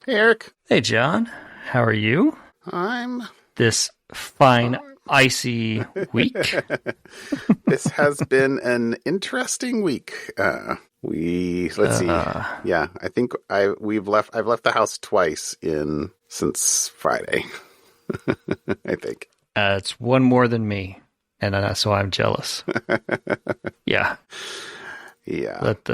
Hey, Eric. Hey, John. How are you? I'm This fine, fine. icy week. This has been an interesting week. Let's see. Yeah, I think I've left the house twice since Friday. I think. It's one more than me, and so I'm jealous. Yeah, Yeah. but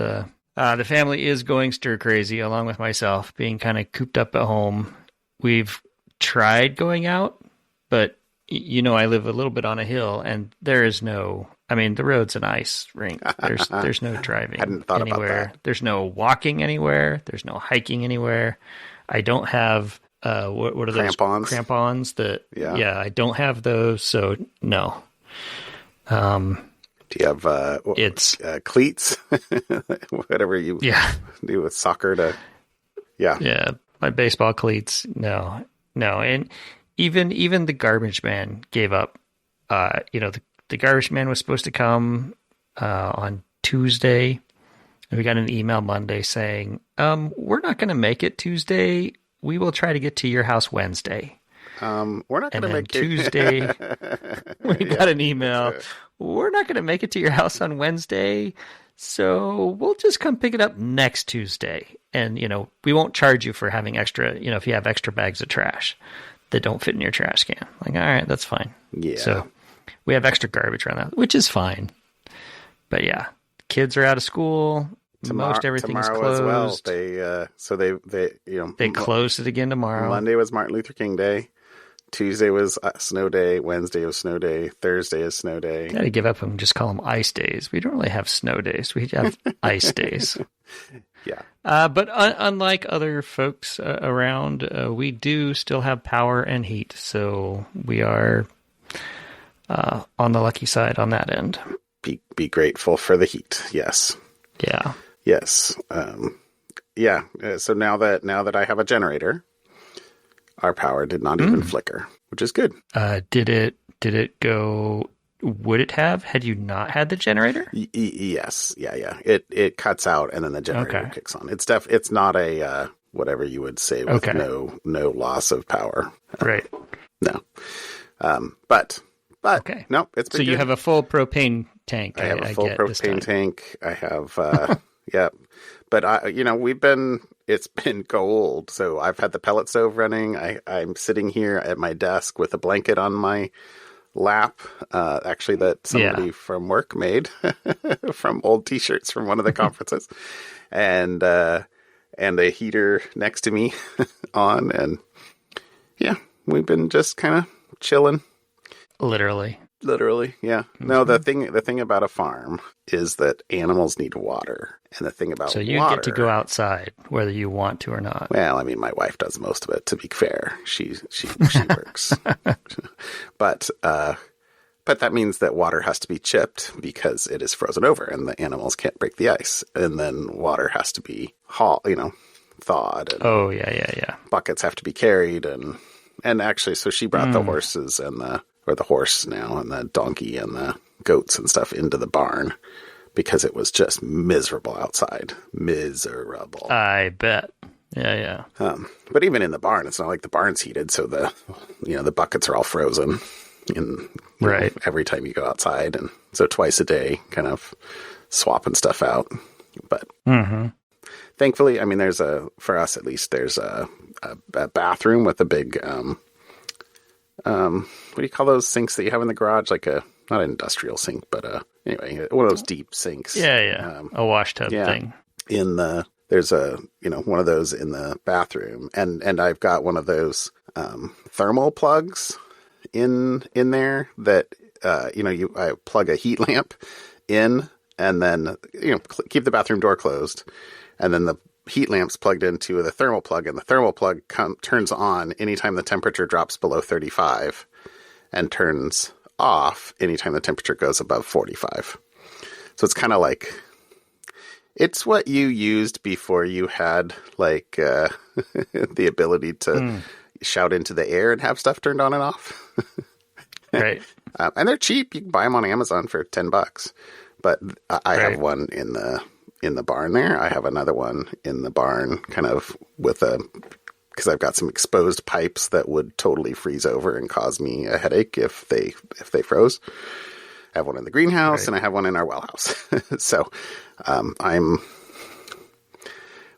the family is going stir crazy, along with myself, being kind of cooped up at home. We've tried going out, but I live a little bit on a hill, and there is no. I mean, the road's an ice rink. There's no driving Hadn't thought anywhere. about that. There's no walking anywhere. There's no hiking anywhere. I don't have what are those crampons? Yeah, I don't have those, so no. Do you have It's cleats? Whatever you do with soccer yeah, my baseball cleats. No, and even the garbage man gave up. The garbage man was supposed to come on Tuesday. And we got an email Monday saying, we're not going to make it Tuesday. We will try to get to your house Wednesday. We're not going to make it Tuesday. We got an email. We're not going to make it to your house on Wednesday. So we'll just come pick it up next Tuesday. And, we won't charge you for having extra, if you have extra bags of trash that don't fit in your trash can. Like, all right, that's fine. Yeah. So we have extra garbage around that, which is fine. But yeah, kids are out of school. Most everything's closed. As well. They closed it again tomorrow. Monday was Martin Luther King Day. Tuesday was snow day. Wednesday was snow day. Thursday is snow day. Gotta give up and just call them ice days. We don't really have snow days. We have ice days. Yeah. But unlike other folks around, we do still have power and heat. So we are on the lucky side on that end. Be grateful for the heat. Yes. Yeah. Yes. So now that I have a generator, our power did not even flicker, which is good. Did it go? Would it have had you not had the generator? Yes. Yeah. It cuts out and then the generator kicks on. It's not a whatever you would say with no loss of power. Right. No. But okay. No, it's been so good. You have a full propane tank. I have a full propane tank. I have yeah. But it's been cold, so I've had the pellet stove running. I'm sitting here at my desk with a blanket on my lap, actually that somebody from work made from old t-shirts from one of the conferences, and a heater next to me on, and yeah, we've been just kind of chilling. Literally, yeah. Mm-hmm. No, the thing about a farm is that animals need water, and the thing about so you water, get to go outside whether you want to or not. Well, I mean, my wife does most of it. To be fair, she works, but that means that water has to be chipped because it is frozen over, and the animals can't break the ice, and then water has to be thawed. And buckets have to be carried, and actually, so she brought the horses and the horse now and the donkey and the goats and stuff into the barn because it was just miserable outside. Miserable. I bet. Yeah. But even in the barn, it's not like the barn's heated, so the buckets are all frozen every time you go outside, and so twice a day kind of swapping stuff out. But thankfully, I mean, for us at least, there's a bathroom with a big what do you call those sinks that you have in the garage? Like not an industrial sink, but anyway, one of those deep sinks. Yeah. A wash tub thing. There's one of those in the bathroom, and I've got one of those thermal plugs in there that I plug a heat lamp in, and then keep the bathroom door closed, and then the heat lamp's plugged into the thermal plug, and the thermal plug turns on anytime the temperature drops below 35 and turns off anytime the temperature goes above 45. So it's kind of like, it's what you used before you had like the ability to shout into the air and have stuff turned on and off. Right. And they're cheap. You can buy them on Amazon for $10. But I have one in the barn there. I have another one in the barn kind of with a because I've got some exposed pipes that would totally freeze over and cause me a headache if they froze. I have one in the greenhouse and I have one in our well house. So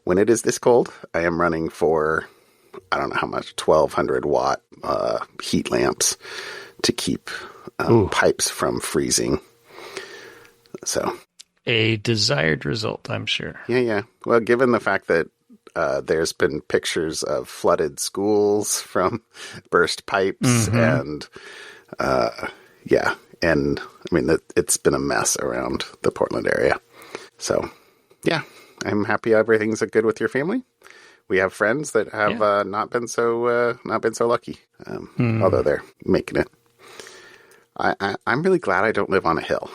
when it is this cold, I am running for, I don't know how much, 1,200 watt heat lamps to keep pipes from freezing. So a desired result, I'm sure. Yeah. Well, given the fact that there's been pictures of flooded schools from burst pipes and and I mean, it's been a mess around the Portland area. So, yeah, I'm happy everything's good with your family. We have friends that have not been so lucky, although they're making it. I'm really glad I don't live on a hill.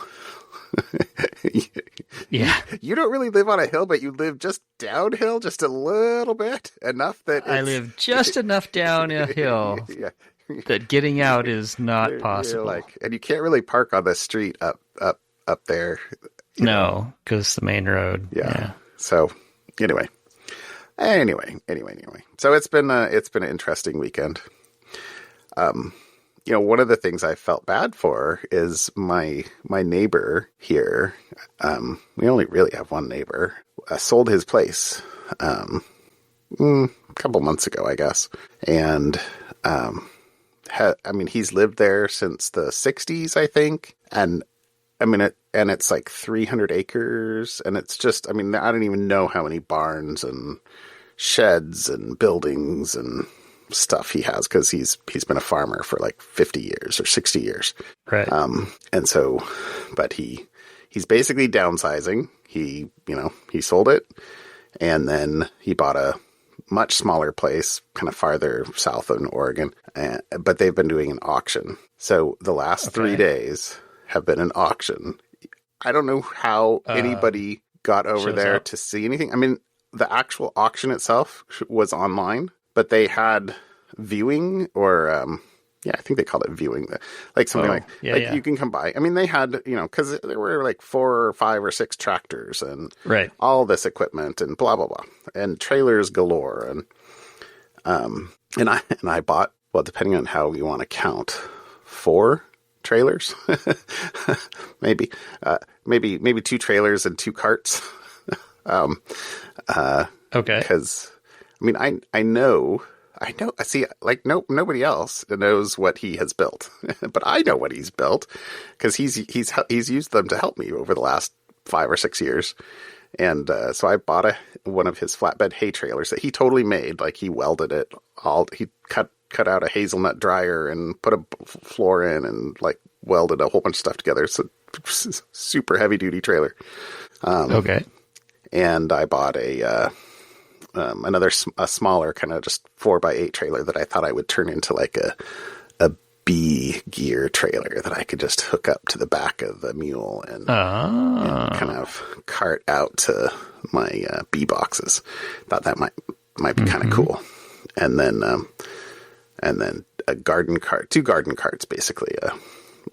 Yeah. You don't really live on a hill, but you live just downhill just a little bit, enough that I live just enough down a hill that getting out is not possible. And you can't really park on the street up there. No, because the main road. Yeah. So anyway. So it's been an interesting weekend. One of the things I felt bad for is my neighbor here. We only really have one neighbor. Sold his place a couple months ago, I guess, and he's lived there since the 60s, I think, and it's like 300 acres, and it's just, I don't even know how many barns and sheds and buildings and stuff he has, because he's been a farmer for like 50 years or 60 years. Right. And so, but he's basically downsizing. He sold it, and then he bought a much smaller place kind of farther south in Oregon, but they've been doing an auction. So the last 3 days have been an auction. I don't know how anybody got over there to see anything. I mean, the actual auction itself was online, but they had viewing, or I think they called it viewing, like something you can come by. I mean, they had, because there were like 4 or 5 or 6 tractors and all this equipment and blah blah blah, and trailers galore, and I bought, well, depending on how you want to count, 4 trailers, maybe 2 trailers and 2 carts. Okay. Because I know. See, like nobody else knows what he has built, but I know what he's built because he's used them to help me over the last 5 or 6 years. And so I bought one of his flatbed hay trailers that he totally made. Like, he welded it all. He cut out a hazelnut dryer and put a floor in and like welded a whole bunch of stuff together. It's a super heavy duty trailer. Okay. And I bought a smaller kind of just 4x8 trailer that I thought I would turn into like a B gear trailer that I could just hook up to the back of the mule and kind of cart out to my bee boxes. Thought that might be kind of cool. And then a garden cart, 2 garden carts, basically,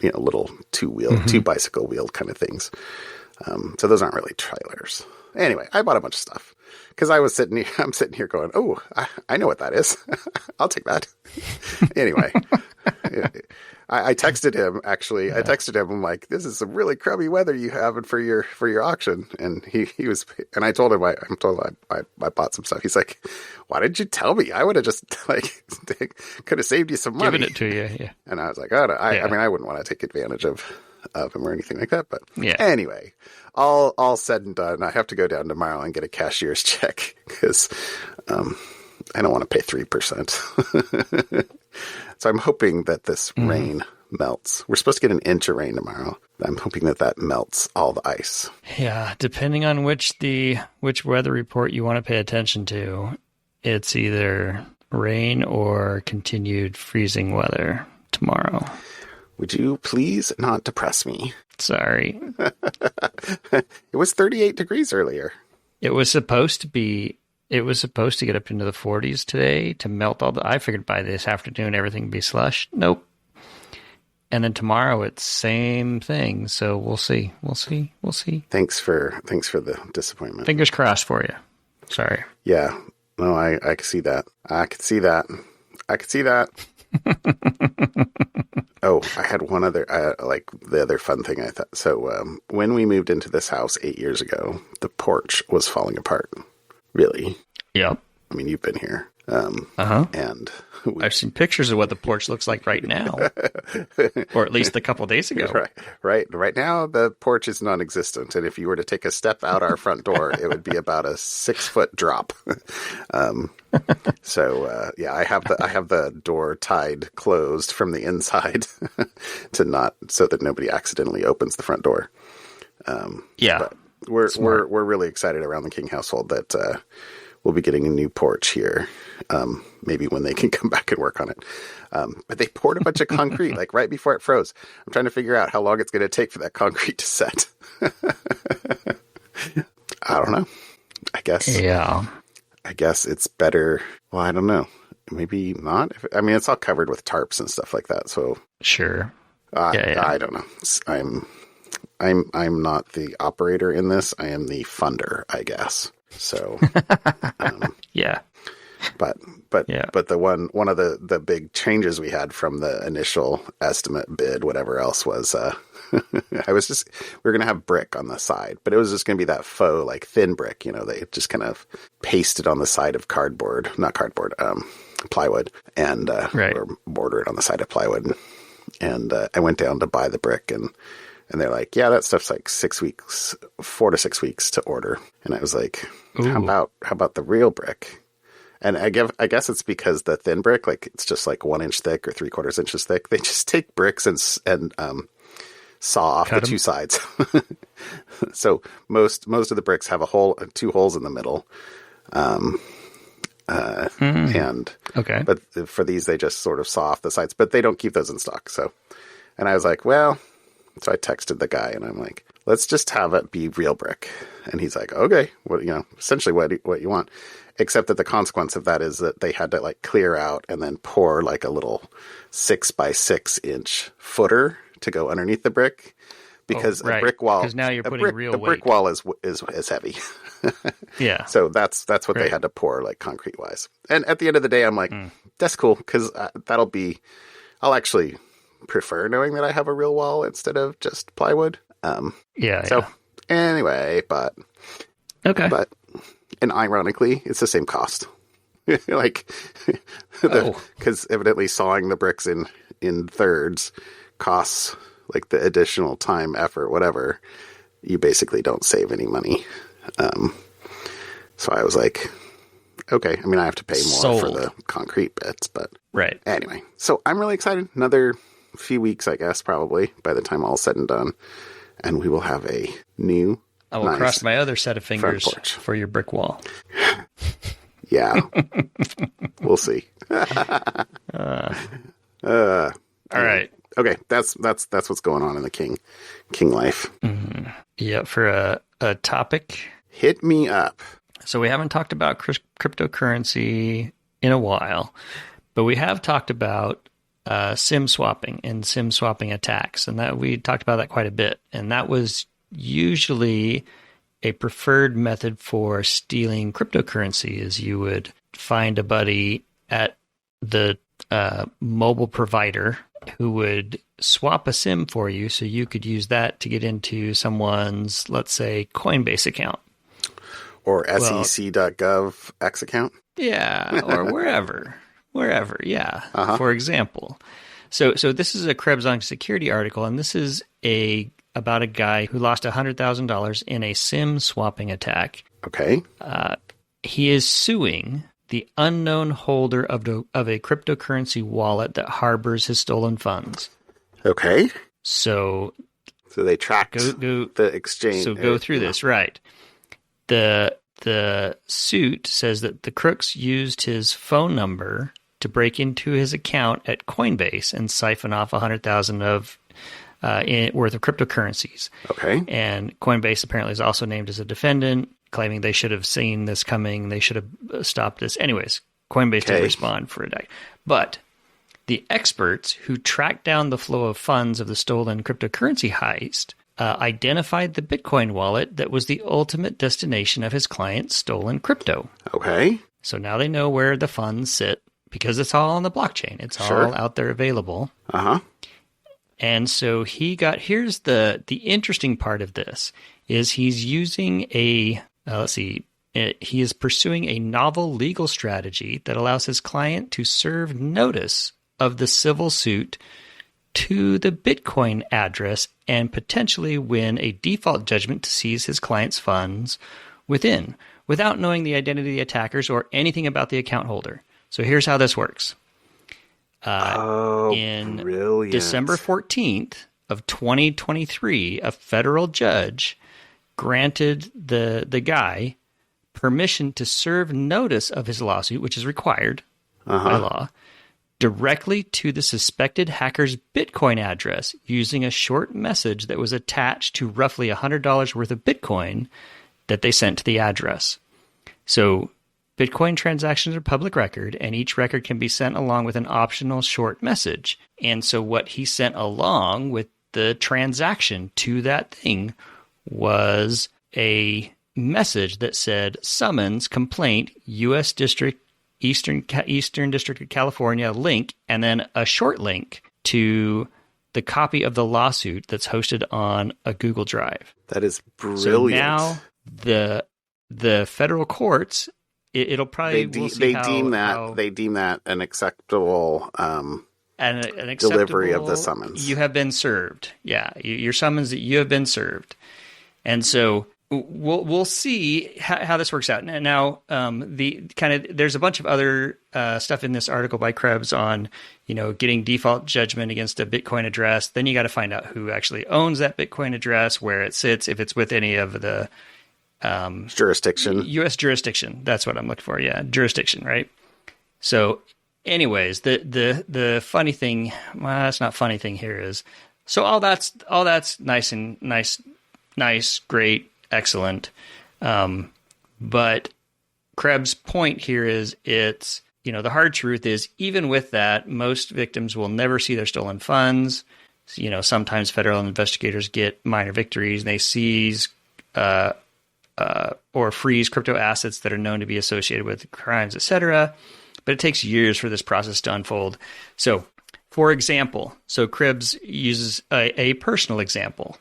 little 2 bicycle wheeled kind of things. So those aren't really trailers. Anyway, I bought a bunch of stuff because I'm sitting here going, oh, I know what that is. I'll take that. Anyway, I texted him, actually. Yeah. I texted him, I'm like, this is some really crummy weather you have for your auction. And he was, and I told him, I bought some stuff. He's like, why didn't you tell me? I would have just could have saved you some money. Given it to you, yeah. And I was like, I wouldn't want to take advantage of him or anything like that. But anyway, all said and done, I have to go down tomorrow and get a cashier's check because I don't want to pay 3%. So I'm hoping that this rain melts. We're supposed to get an inch of rain tomorrow. I'm hoping that melts all the ice. Yeah, depending on which weather report you want to pay attention to, it's either rain or continued freezing weather tomorrow. Would you please not depress me? Sorry. It was 38 degrees earlier. It was supposed to get up into the 40s today to melt all I figured by this afternoon everything would be slush. Nope. And then tomorrow it's same thing. So we'll see. Thanks for the disappointment. Fingers crossed for you. Sorry. Yeah. No, I can see that. I can see that. I can see that. Oh, I had one other, like the other fun thing I thought. So when we moved into this house 8 years ago, the porch was falling apart. Really? Yep. I mean, you've been here. And I've seen pictures of what the porch looks like right now, or at least a couple days ago. Right now, the porch is non-existent, and if you were to take a step out our front door, it would be about a 6-foot drop. Yeah, I have the door tied closed from the inside so that nobody accidentally opens the front door. But we're really excited around the King household that we'll be getting a new porch here. Maybe when they can come back and work on it. But they poured a bunch of concrete, like right before it froze. I'm trying to figure out how long it's going to take for that concrete to set. I don't know. I guess it's better. Well, I don't know. Maybe not. It's all covered with tarps and stuff like that. So sure. I don't know. I'm not the operator in this. I am the funder, I guess. So, yeah. But one of the big changes we had from the initial estimate bid, whatever else was, we were going to have brick on the side, but it was just going to be that faux, like thin brick, they just kind of pasted on the side of plywood and, or border it on the side of plywood. And, I went down to buy the brick and they're like, yeah, that stuff's like 4 to 6 weeks to order. And I was like, how about the real brick? And I guess it's because the thin brick, like it's just like 1 inch thick or 3/4 inches thick. They just take bricks and saw off the two sides. So most of the bricks have 2 holes in the middle. But for these, they just sort of saw off the sides, but they don't keep those in stock. So, and I was like, so I texted the guy and I'm like, let's just have it be real brick. And he's like, okay, essentially what you want. Except that the consequence of that is that they had to like clear out and then pour like a little 6 by 6 inch footer to go underneath the brick because a brick wall. Because now you're putting real weight. A brick wall is heavy. Yeah. So that's what they had to pour like concrete wise. And at the end of the day, I'm like, that's cool because I'll actually prefer knowing that I have a real wall instead of just plywood. Anyway, but and ironically, it's the same cost. Because evidently sawing the bricks in thirds costs like the additional time, effort, whatever. You basically don't save any money. So I was like, okay. I have to pay more for the concrete bits, but anyway. So I'm really excited. Another few weeks, I guess, probably by the time all's said and done, and we will have a new. I will cross my other set of fingers for your brick wall. Yeah. We'll see. All right. Okay. That's what's going on in the King life. Mm-hmm. Yeah. For a topic. Hit me up. So we haven't talked about cryptocurrency in a while, but we have talked about SIM swapping and SIM swapping attacks. And that we talked about that quite a bit. And that was usually a preferred method for stealing cryptocurrency is you would find a buddy at the mobile provider who would swap a SIM for you so you could use that to get into someone's, let's say, Coinbase account. Or sec.gov X account? Yeah, or wherever, yeah, for example. So this is a Krebs on Security article, and this is about a guy who lost $100,000 in a SIM swapping attack. Okay. He is suing the unknown holder of a cryptocurrency wallet that harbors his stolen funds. Okay. So they tracked the exchange. So go through this, right. The suit says that the crooks used his phone number to break into his account at Coinbase and siphon off $100,000 worth of cryptocurrencies. Okay. And Coinbase apparently is also named as a defendant, claiming they should have seen this coming. They should have stopped this. Anyways, Coinbase did respond for a day. But the experts who tracked down the flow of funds of the stolen cryptocurrency heist identified the Bitcoin wallet that was the ultimate destination of his client's stolen crypto. Okay. So now they know where the funds sit because it's all on the blockchain. It's all out there available. Uh-huh. And so here's the interesting part of this is he's using he is pursuing a novel legal strategy that allows his client to serve notice of the civil suit to the Bitcoin address and potentially win a default judgment to seize his client's funds without knowing the identity of the attackers or anything about the account holder. So here's how this works. In brilliant. December 14th of 2023, a federal judge granted the guy permission to serve notice of his lawsuit, which is required by law, directly to the suspected hacker's Bitcoin address using a short message that was attached to roughly $100 worth of Bitcoin that they sent to the address. So Bitcoin transactions are public record, and each record can be sent along with an optional short message. And so what he sent along with the transaction to that thing was a message that said, summons, complaint, U.S. District, Eastern District of California, link, and then a short link to the copy of the lawsuit that's hosted on a Google Drive. That is brilliant. So now the federal courts... It'll probably they deem that an acceptable delivery of the summons. You have been served. Yeah, your summons that you have been served, and so we'll see how this works out. Now, there's a bunch of other stuff in this article by Krebs on getting default judgment against a Bitcoin address. Then you got to find out who actually owns that Bitcoin address, where it sits, if it's with any of the jurisdiction. U.S. jurisdiction. That's what I'm looking for. Yeah, jurisdiction, right? So, anyways, the funny thing, well, that's not funny thing here is, so all that's nice, great, excellent. But Krebs' point here is it's, the hard truth is even with that, most victims will never see their stolen funds. Sometimes federal investigators get minor victories and they seize, or freeze crypto assets that are known to be associated with crimes, etc. But it takes years for this process to unfold. So, for example, Krebs uses a personal example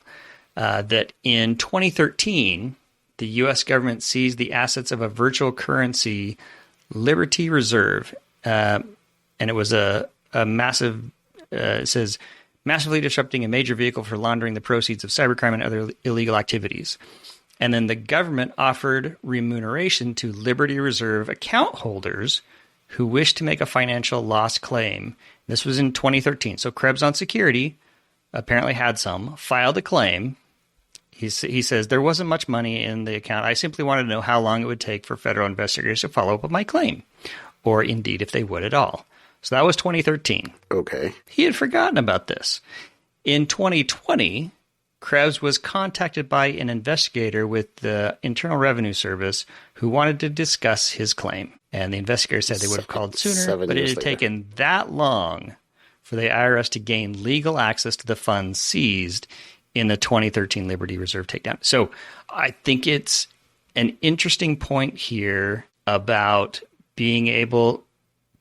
that in 2013, the U.S. government seized the assets of a virtual currency Liberty Reserve, and it was a massive. It says massively disrupting a major vehicle for laundering the proceeds of cybercrime and other illegal activities. And then the government offered remuneration to Liberty Reserve account holders who wished to make a financial loss claim. This was in 2013. So Krebs on Security apparently had some, filed a claim. He says, there wasn't much money in the account. I simply wanted to know how long it would take for federal investigators to follow up with my claim, or indeed if they would at all. So that was 2013. Okay. He had forgotten about this. In 2020... Krebs was contacted by an investigator with the Internal Revenue Service who wanted to discuss his claim. And the investigator said they would have called sooner, but it had taken that long for the IRS to gain legal access to the funds seized in the 2013 Liberty Reserve takedown. So I think it's an interesting point here about being able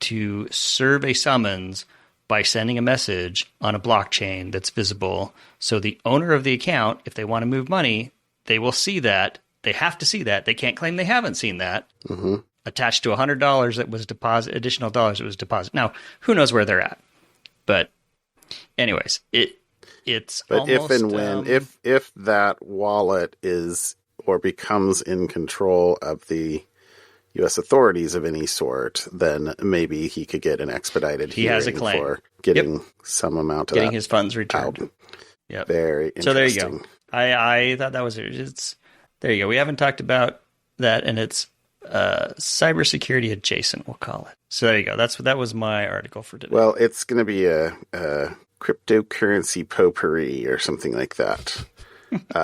to serve a summons by sending a message on a blockchain that's visible. So the owner of the account, if they want to move money, they will see that. They have to see that. They can't claim they haven't seen that. Mm-hmm. Attached to $100 that was additional dollars that was deposited. Now, who knows where they're at? But anyways, it's but almost... if and when, if that wallet is or becomes in control of the U.S. authorities of any sort, then maybe he could get an expedited he has a claim for getting some amount of getting his funds returned. Yep. Very interesting. So there you go. I thought that was there you go. We haven't talked about that, and it's cybersecurity adjacent, we'll call it. So there you go. That was my article for today. Well, it's going to be a cryptocurrency potpourri or something like that,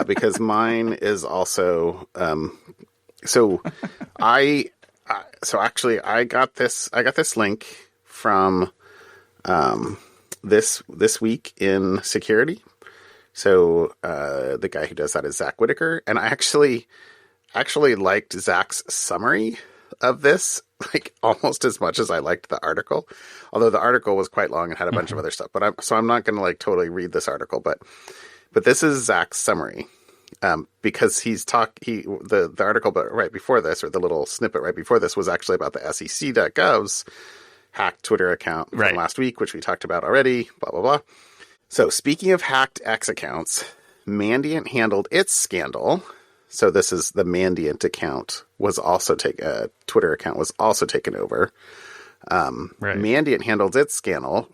because mine is also. So actually I got this link from this week in security. So the guy who does that is Zach Whitaker, and I actually liked Zach's summary of this like almost as much as I liked the article, although the article was quite long and had a bunch of other stuff. But I'm not going to like totally read this article, but this is Zach's summary. Because the article right before this, or the little snippet right before this, was actually about the SEC.gov's hacked Twitter account from last week, which we talked about already, blah, blah, blah. So speaking of hacked X accounts, Mandiant handled its scandal. So this is the Mandiant account Twitter account was also taken over. Mandiant handled its scandal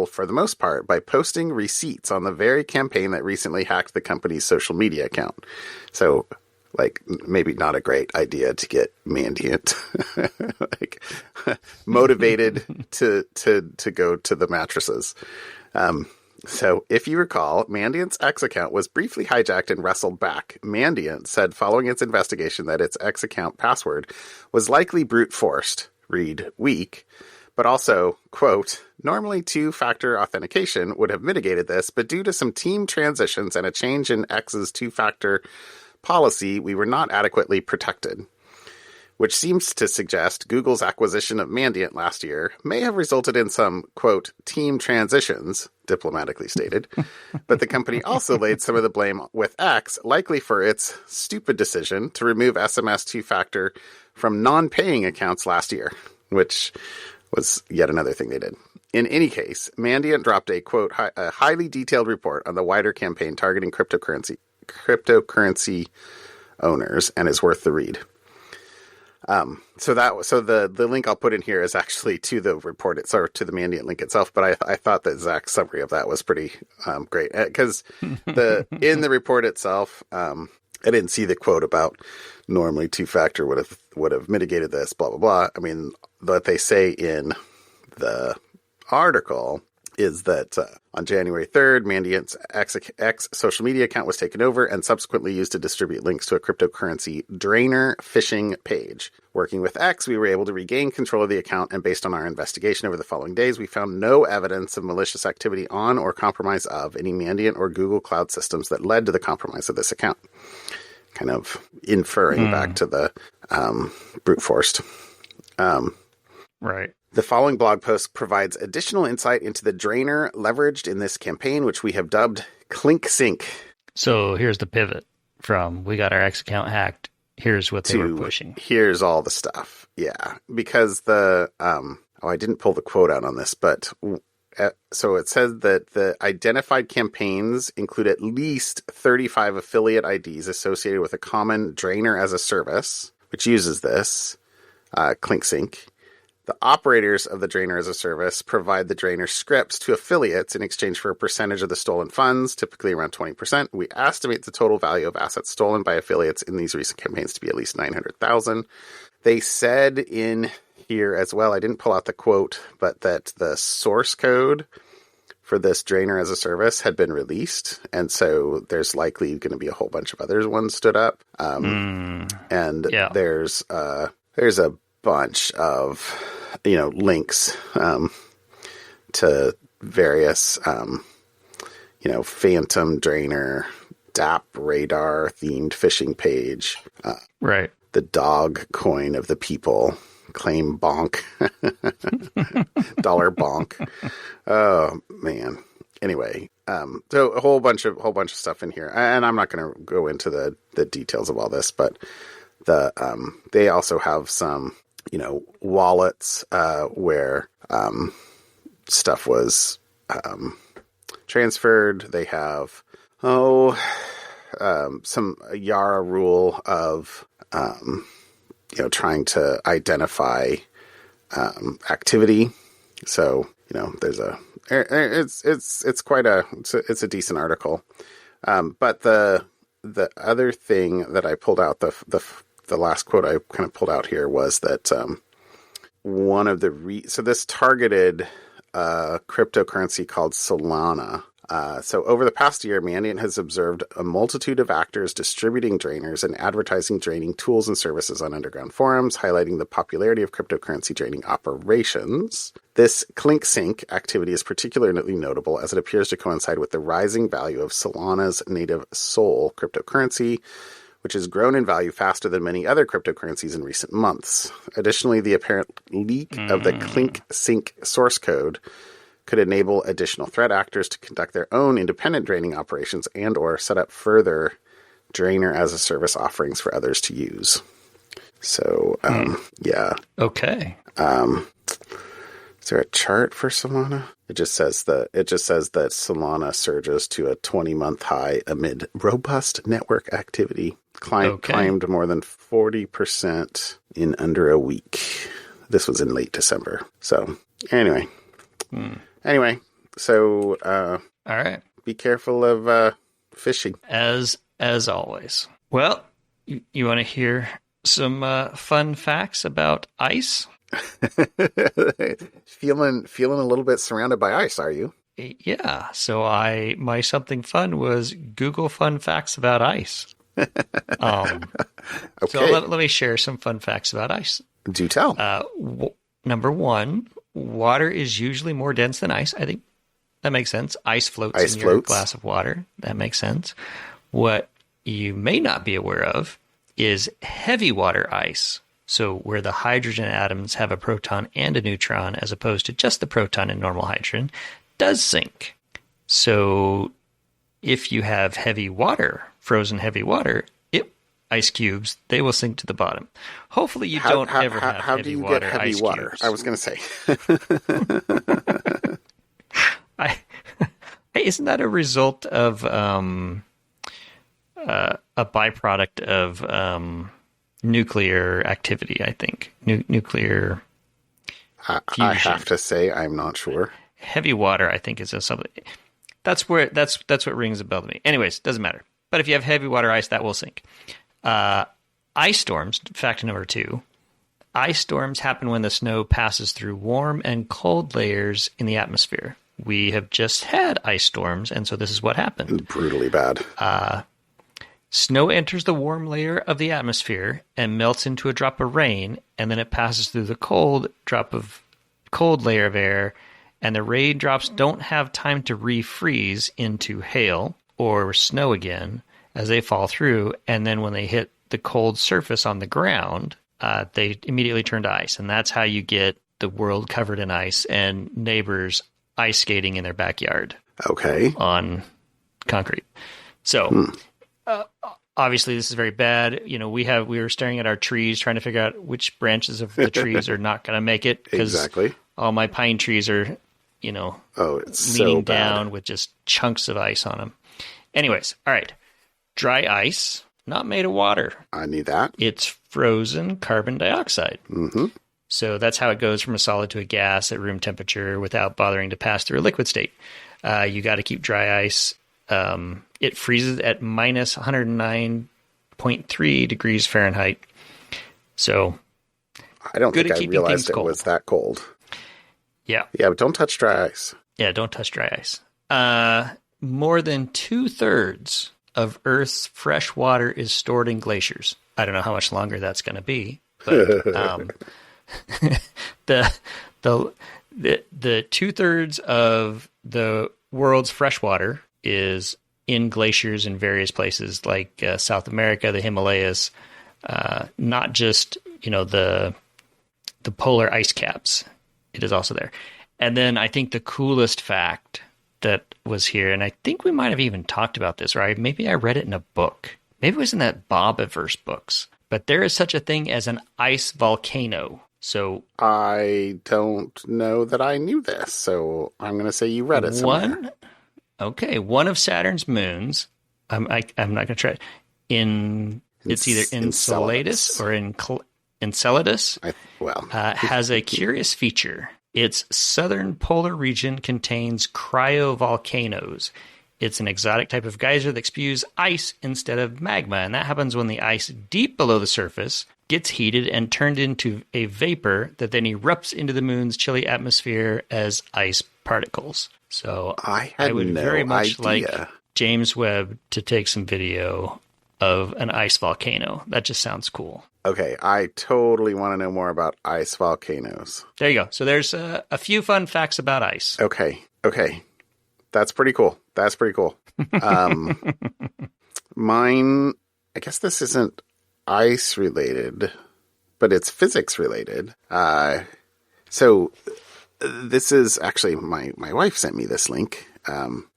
for the most part by posting receipts on the very campaign that recently hacked the company's social media account. So, like, maybe not a great idea to get Mandiant like motivated to go to the mattresses. So, if you recall, Mandiant's X account was briefly hijacked and wrestled back. Mandiant said following its investigation that its X account password was likely brute forced. Read weak, but also, quote, normally two-factor authentication would have mitigated this, but due to some team transitions and a change in X's two-factor policy, we were not adequately protected. Which seems to suggest Google's acquisition of Mandiant last year may have resulted in some, quote, team transitions, diplomatically stated, but the company also laid some of the blame with X, likely for its stupid decision to remove SMS two-factor from non-paying accounts last year, which was yet another thing they did. In any case, Mandiant dropped a, quote, a highly detailed report on the wider campaign targeting cryptocurrency owners and is worth the read. So the link I'll put in here is actually to the report itself, to the Mandiant link itself. But I thought that Zach's summary of that was pretty great, because in the report itself, I didn't see the quote about normally two-factor would have mitigated this, blah blah blah. I mean, what they say in the article is that on January 3rd, Mandiant's X social media account was taken over and subsequently used to distribute links to a cryptocurrency drainer phishing page. Working with X, we were able to regain control of the account, and based on our investigation over the following days, we found no evidence of malicious activity on or compromise of any Mandiant or Google Cloud systems that led to the compromise of this account. Kind of inferring back to the brute forced. Right. The following blog post provides additional insight into the drainer leveraged in this campaign, which we have dubbed CLINKSINK. So here's the pivot from we got our X account hacked. Here's what they were pushing. Here's all the stuff. Yeah. Because I didn't pull the quote out on this, but so it says that the identified campaigns include at least 35 affiliate IDs associated with a common drainer as a service, which uses this, CLINKSINK. The operators of the drainer as a service provide the drainer scripts to affiliates in exchange for a percentage of the stolen funds, typically around 20%. We estimate the total value of assets stolen by affiliates in these recent campaigns to be at least $900,000. They said in here as well, I didn't pull out the quote, but that the source code for this drainer as a service had been released. And so there's likely going to be a whole bunch of other ones stood up. There's a bunch of, links to various, phantom drainer, DApp radar themed phishing page. Right. The dog coin of the people. Claim bonk. Dollar bonk. Oh man. Anyway, so a whole bunch of stuff in here, and I'm not going to go into the details of all this, but they also have some, wallets where stuff was transferred. They have some Yara rule of trying to identify activity. So there's it's a decent article. But the other thing that I pulled out, the last quote I kind of pulled out here was that one of so this targeted cryptocurrency called Solana. So over the past year, Mandiant has observed a multitude of actors distributing drainers and advertising draining tools and services on underground forums, highlighting the popularity of cryptocurrency draining operations. This CLINKSINK activity is particularly notable as it appears to coincide with the rising value of Solana's native Sol cryptocurrency, which has grown in value faster than many other cryptocurrencies in recent months. Additionally, the apparent leak of the CLINKSINK source code could enable additional threat actors to conduct their own independent draining operations and or set up further Drainer as a service offerings for others to use. So, yeah. Okay. Is there a chart for Solana? It just says that Solana surges to a 20-month high amid robust network activity. Climbed more than 40% in under a week. This was in late December. So, anyway. So, all right. Be careful of phishing. As always. Well, you want to hear some fun facts about ice? Feeling a little bit surrounded by ice, are you? Yeah. So my something fun was Google fun facts about ice. Okay. So let me share some fun facts about ice. Do tell. Number one, water is usually more dense than ice. I think that makes sense. Ice floats in your glass of water. That makes sense. What you may not be aware of is heavy water ice. So where the hydrogen atoms have a proton and a neutron, as opposed to just the proton in normal hydrogen, does sink. So if you have heavy water, frozen heavy water, ice cubes, they will sink to the bottom. Hopefully you don't ever have heavy water. How do you get heavy water? Cubes. I was going to say. Isn't that a result of a byproduct of nuclear activity, I think. Nuclear fusion. I have to say, I'm not sure. Heavy water, I think, is something. That's what rings a bell to me. Anyways, doesn't matter. But if you have heavy water ice, that will sink. Ice storms, fact number 2. Ice storms happen when the snow passes through warm and cold layers in the atmosphere. We have just had ice storms, and so this is what happened. Brutally bad. Snow enters the warm layer of the atmosphere and melts into a drop of rain, and then it passes through the cold layer of air, and the raindrops don't have time to refreeze into hail or snow again as they fall through, and then when they hit the cold surface on the ground, they immediately turn to ice, and that's how you get the world covered in ice and neighbors ice skating in their backyard. Okay. On concrete. So... obviously, this is very bad. You know, we were staring at our trees, trying to figure out which branches of the trees are not going to make it. Exactly. All my pine trees are, leaning down with just chunks of ice on them. Anyways, all right. Dry ice, not made of water. I knew that. It's frozen carbon dioxide. Mm-hmm. So that's how it goes from a solid to a gas at room temperature without bothering to pass through a liquid state. You got to keep dry ice. It freezes at minus 109.3 degrees Fahrenheit. So I don't think I realized it was that cold. Yeah. Yeah, but don't touch dry ice. Yeah, don't touch dry ice. More than 2/3 of Earth's fresh water is stored in glaciers. I don't know how much longer that's going to be, but the 2/3 of the world's fresh water is in glaciers in various places like South America, the Himalayas, not just, the polar ice caps. It is also there. And then I think the coolest fact that was here, and I think we might have even talked about this, right? Maybe I read it in a book. Maybe it was in that Bobiverse books. But there is such a thing as an ice volcano. So I don't know that I knew this, so I'm going to say you read it somewhere. One of Saturn's moons, I'm not going to try. It's either Enceladus or Enceladus. Has a curious feature. Its southern polar region contains cryovolcanoes. It's an exotic type of geyser that spews ice instead of magma, and that happens when the ice deep below the surface gets heated and turned into a vapor that then erupts into the moon's chilly atmosphere as ice particles. So I would very much like James Webb to take some video of an ice volcano. That just sounds cool. Okay, I totally want to know more about ice volcanoes. There you go. So there's a few fun facts about ice. Okay. That's pretty cool. Mine I guess this isn't ice related, but it's physics related. So this is actually my wife sent me this link.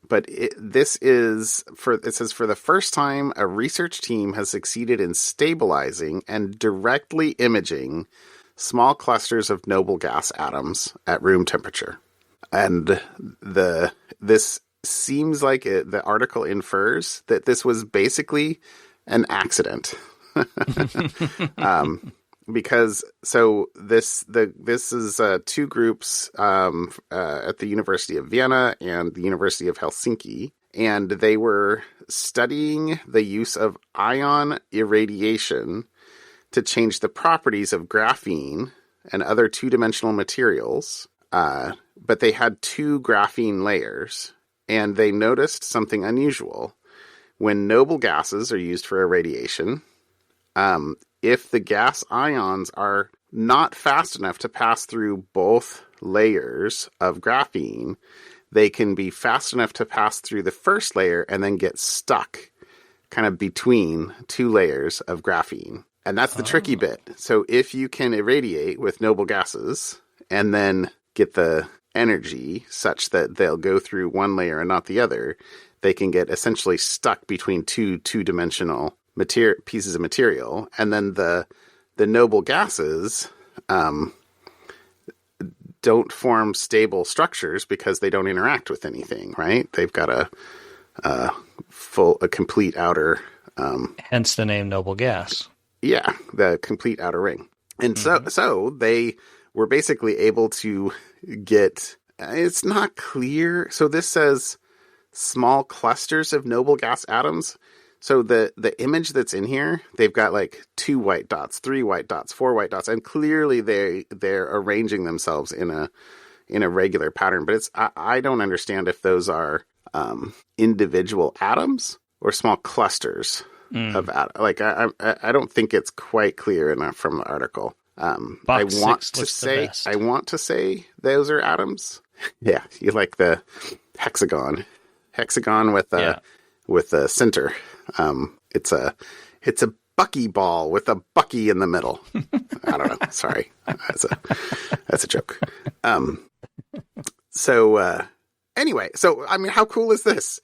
But this is it says for the first time, a research team has succeeded in stabilizing and directly imaging small clusters of noble gas atoms at room temperature. And this seems like the article infers that this was basically an accident. Because this is two groups at the University of Vienna and the University of Helsinki, and they were studying the use of ion irradiation to change the properties of graphene and other two-dimensional materials. But they had two graphene layers, and they noticed something unusual. When noble gases are used for irradiation, if the gas ions are not fast enough to pass through both layers of graphene, they can be fast enough to pass through the first layer and then get stuck kind of between two layers of graphene. And that's the tricky bit. So if you can irradiate with noble gases and then get the energy such that they'll go through one layer and not the other, they can get essentially stuck between two-dimensional pieces of material, and then the noble gases don't form stable structures because they don't interact with anything, right? They've got a complete outer hence the name noble gas. Yeah, the complete outer ring. And so they were basically able to get, it's not clear. So this says small clusters of noble gas atoms. So the image that's in here, they've got like 2 white dots, 3 white dots, 4 white dots, and clearly they're arranging themselves in a regular pattern. But I don't understand if those are individual atoms or small clusters of atoms. Like I don't think it's quite clear enough from the article. I want to say those are atoms. Yeah, you like the hexagon with a center. It's a buckyball with a bucky in the middle. I don't know. Sorry. That's a joke. Anyway, so I mean, how cool is this?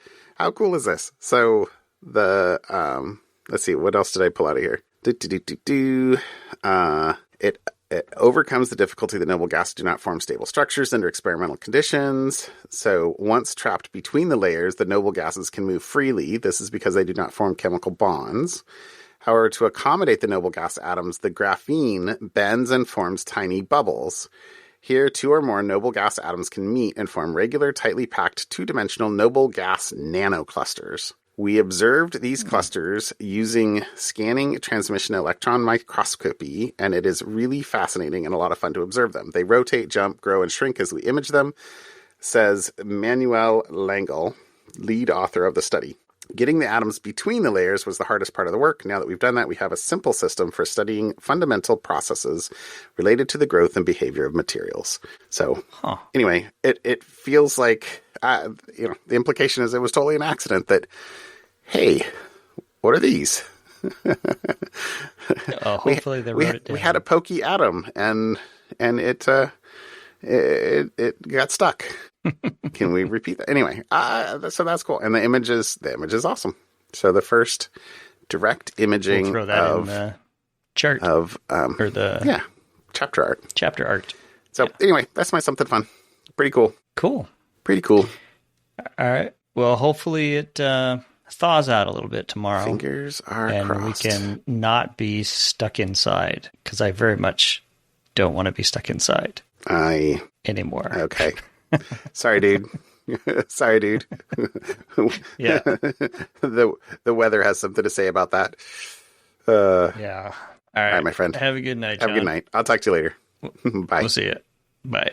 So let's see, what else did I pull out of here? It overcomes the difficulty that noble gases do not form stable structures under experimental conditions. So once trapped between the layers, the noble gases can move freely. This is because they do not form chemical bonds. However, to accommodate the noble gas atoms, the graphene bends and forms tiny bubbles. Here, 2 or more noble gas atoms can meet and form regular, tightly packed, two-dimensional noble gas nanoclusters. We observed these clusters using scanning transmission electron microscopy, and it is really fascinating and a lot of fun to observe them. They rotate, jump, grow, and shrink as we image them, says Manuel Langel, lead author of the study. Getting the atoms between the layers was the hardest part of the work. Now that we've done that, we have a simple system for studying fundamental processes related to the growth and behavior of materials. So anyway, it feels like, the implication is it was totally an accident that, hey, what are these? Hopefully they wrote it down. We had a pokey atom and it got stuck. Can we repeat that? Anyway, so that's cool. And the image is awesome. So the first direct imaging we'll throw that in the chart of or the chapter art. Chapter art. So anyway, that's my something fun. Pretty cool. Pretty cool. All right. Well, hopefully it thaws out a little bit tomorrow. Fingers are And crossed. we can not be stuck inside, because I very much don't want to be stuck inside anymore. Okay. Sorry, dude. Yeah. The weather has something to say about that. Yeah. All right, my friend. Have a good night, John. Have a good night. I'll talk to you later. Bye. We'll see you. Bye.